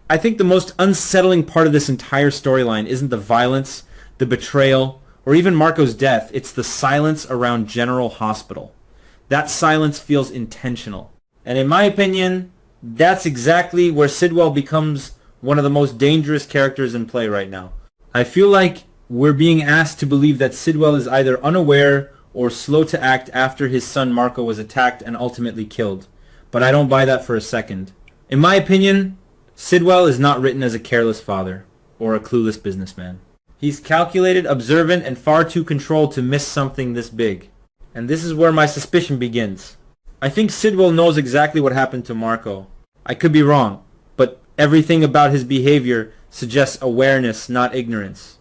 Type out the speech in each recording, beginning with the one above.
I think the most unsettling part of this entire storyline isn't the violence, the betrayal, or even Marco's death. It's the silence around General Hospital. That silence feels intentional. And in my opinion, that's exactly where Sidwell becomes one of the most dangerous characters in play right now. I feel like we're being asked to believe that Sidwell is either unaware or slow to act after his son Marco was attacked and ultimately killed. But I don't buy that for a second. In my opinion, Sidwell is not written as a careless father or a clueless businessman. He's calculated, observant, and far too controlled to miss something this big. And this is where my suspicion begins. I think Sidwell knows exactly what happened to Marco. I could be wrong, but everything about his behavior suggests awareness, not ignorance.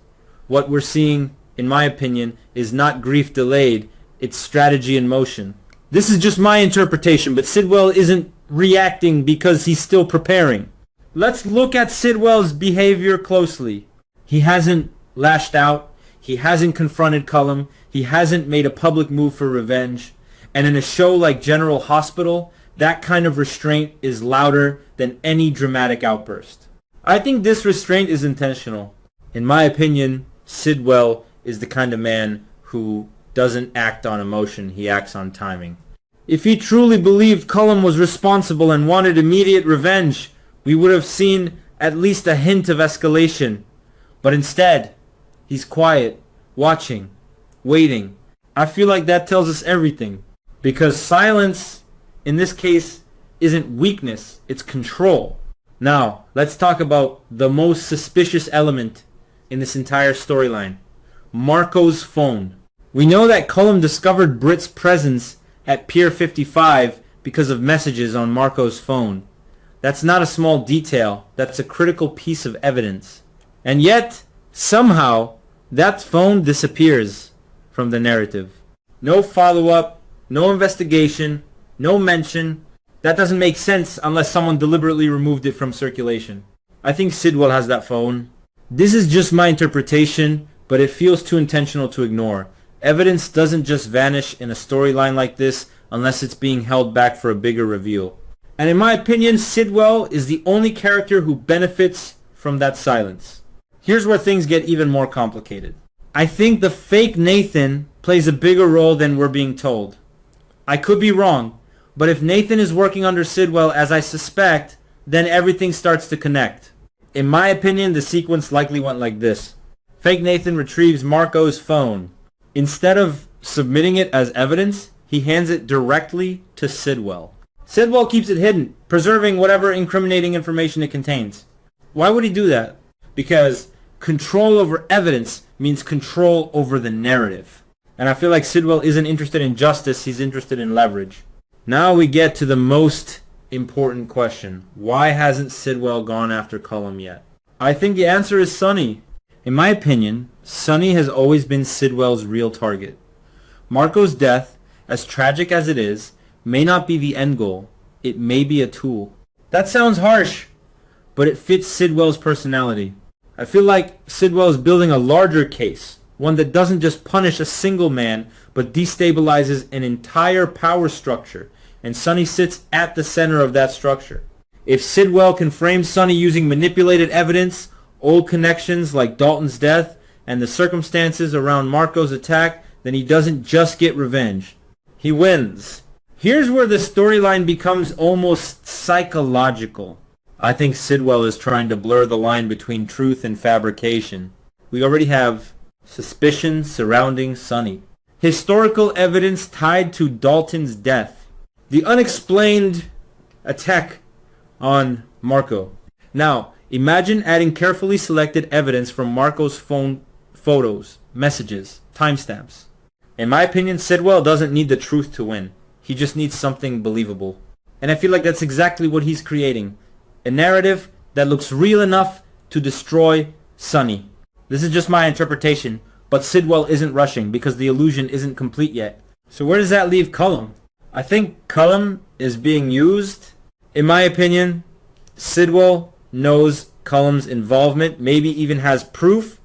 What we're seeing, in my opinion, is not grief delayed, it's strategy in motion. This is just my interpretation, but Sidwell isn't reacting because he's still preparing. Let's look at Sidwell's behavior closely. He hasn't lashed out, he hasn't confronted Cullum, he hasn't made a public move for revenge, and in a show like General Hospital, that kind of restraint is louder than any dramatic outburst. I think this restraint is intentional. In my opinion, Sidwell is the kind of man who doesn't act on emotion, he acts on timing. If he truly believed Cullum was responsible and wanted immediate revenge, we would have seen at least a hint of escalation. But instead, he's quiet, watching, waiting. I feel like that tells us everything. Because silence, in this case, isn't weakness, it's control. Now, let's talk about the most suspicious element in this entire storyline. Marco's phone. We know that Cullum discovered Britt's presence at Pier 55 because of messages on Marco's phone. That's not a small detail, that's a critical piece of evidence. And yet, somehow, that phone disappears from the narrative. No follow-up, no investigation, no mention. That doesn't make sense unless someone deliberately removed it from circulation. I think Sidwell has that phone. This is just my interpretation, but it feels too intentional to ignore. Evidence doesn't just vanish in a storyline like this unless it's being held back for a bigger reveal. And in my opinion, Sidwell is the only character who benefits from that silence. Here's where things get even more complicated. I think the fake Nathan plays a bigger role than we're being told. I could be wrong, but if Nathan is working under Sidwell as I suspect, then everything starts to connect. In my opinion, the sequence likely went like this. Fake Nathan retrieves Marco's phone. Instead of submitting it as evidence, he hands it directly to Sidwell. Sidwell keeps it hidden, preserving whatever incriminating information it contains. Why would he do that? Because control over evidence means control over the narrative. And I feel like Sidwell isn't interested in justice, he's interested in leverage. Now we get to the most important question. Why hasn't Sidwell gone after Cullum yet? I think the answer is Sonny. In my opinion, Sonny has always been Sidwell's real target. Marco's death, as tragic as it is, may not be the end goal. It may be a tool. That sounds harsh, but it fits Sidwell's personality. I feel like Sidwell is building a larger case, one that doesn't just punish a single man, but destabilizes an entire power structure, and Sonny sits at the center of that structure. If Sidwell can frame Sonny using manipulated evidence, old connections like Dalton's death, and the circumstances around Marco's attack, then he doesn't just get revenge. He wins. Here's where the storyline becomes almost psychological. I think Sidwell is trying to blur the line between truth and fabrication. We already have suspicion surrounding Sonny. Historical evidence tied to Dalton's death. The unexplained attack on Marco. Now, imagine adding carefully selected evidence from Marco's phone photos, messages, timestamps. In my opinion, Sidwell doesn't need the truth to win. He just needs something believable. And I feel like that's exactly what he's creating. A narrative that looks real enough to destroy Sonny. This is just my interpretation, but Sidwell isn't rushing because the illusion isn't complete yet. So where does that leave Cullum? I think Cullum is being used. In my opinion, Sidwell knows Cullum's involvement, maybe even has proof,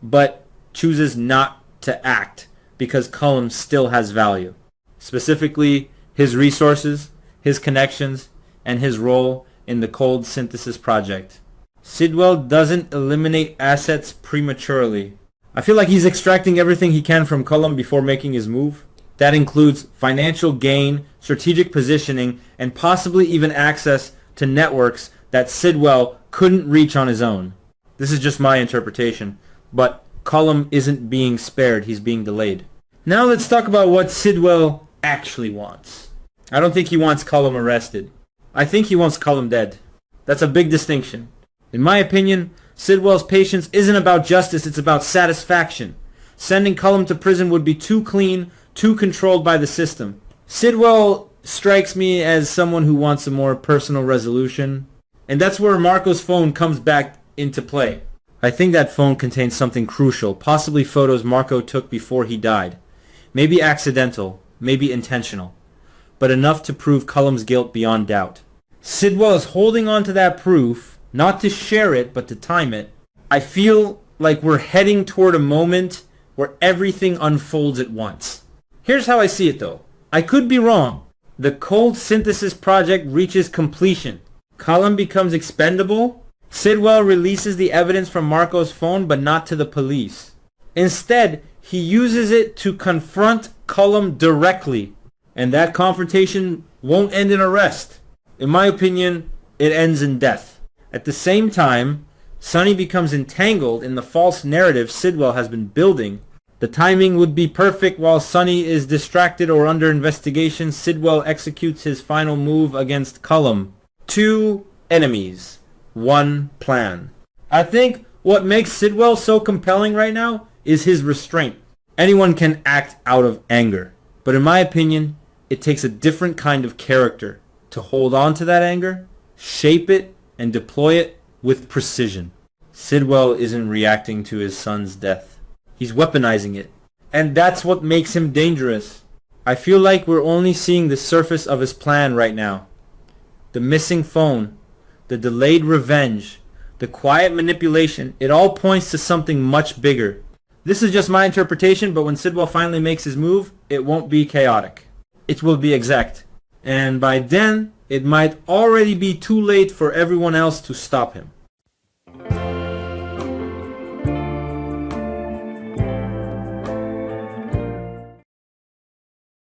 but chooses not to act because Cullum still has value. Specifically, his resources, his connections, and his role in the cold synthesis project. Sidwell doesn't eliminate assets prematurely. I feel like he's extracting everything he can from Cullum before making his move. That includes financial gain, strategic positioning, and possibly even access to networks that Sidwell couldn't reach on his own. This is just my interpretation, but Cullum isn't being spared, he's being delayed. Now let's talk about what Sidwell actually wants. I don't think he wants Cullum arrested. I think he wants Cullum dead. That's a big distinction. In my opinion, Sidwell's patience isn't about justice, it's about satisfaction. Sending Cullum to prison would be too clean, too controlled by the system. Sidwell strikes me as someone who wants a more personal resolution, and that's where Marco's phone comes back into play. I think that phone contains something crucial, possibly photos Marco took before he died. Maybe accidental, maybe intentional, but enough to prove Cullum's guilt beyond doubt. Sidwell is holding on to that proof, not to share it, but to time it. I feel like we're heading toward a moment where everything unfolds at once. Here's how I see it though. I could be wrong. The cold synthesis project reaches completion. Cullum becomes expendable. Sidwell releases the evidence from Marco's phone, but not to the police. Instead, he uses it to confront Cullum directly. And that confrontation won't end in arrest. In my opinion, it ends in death. At the same time, Sonny becomes entangled in the false narrative Sidwell has been building. The timing would be perfect. While Sonny is distracted or under investigation, Sidwell executes his final move against Cullum. 2 enemies, 1 plan. I think what makes Sidwell so compelling right now is his restraint. Anyone can act out of anger, but in my opinion, it takes a different kind of character to hold on to that anger, shape it, and deploy it with precision. Sidwell isn't reacting to his son's death. He's weaponizing it. And that's what makes him dangerous. I feel like we're only seeing the surface of his plan right now. The missing phone, the delayed revenge, the quiet manipulation, it all points to something much bigger. This is just my interpretation, but when Sidwell finally makes his move, it won't be chaotic. It will be exact. And by then, it might already be too late for everyone else to stop him.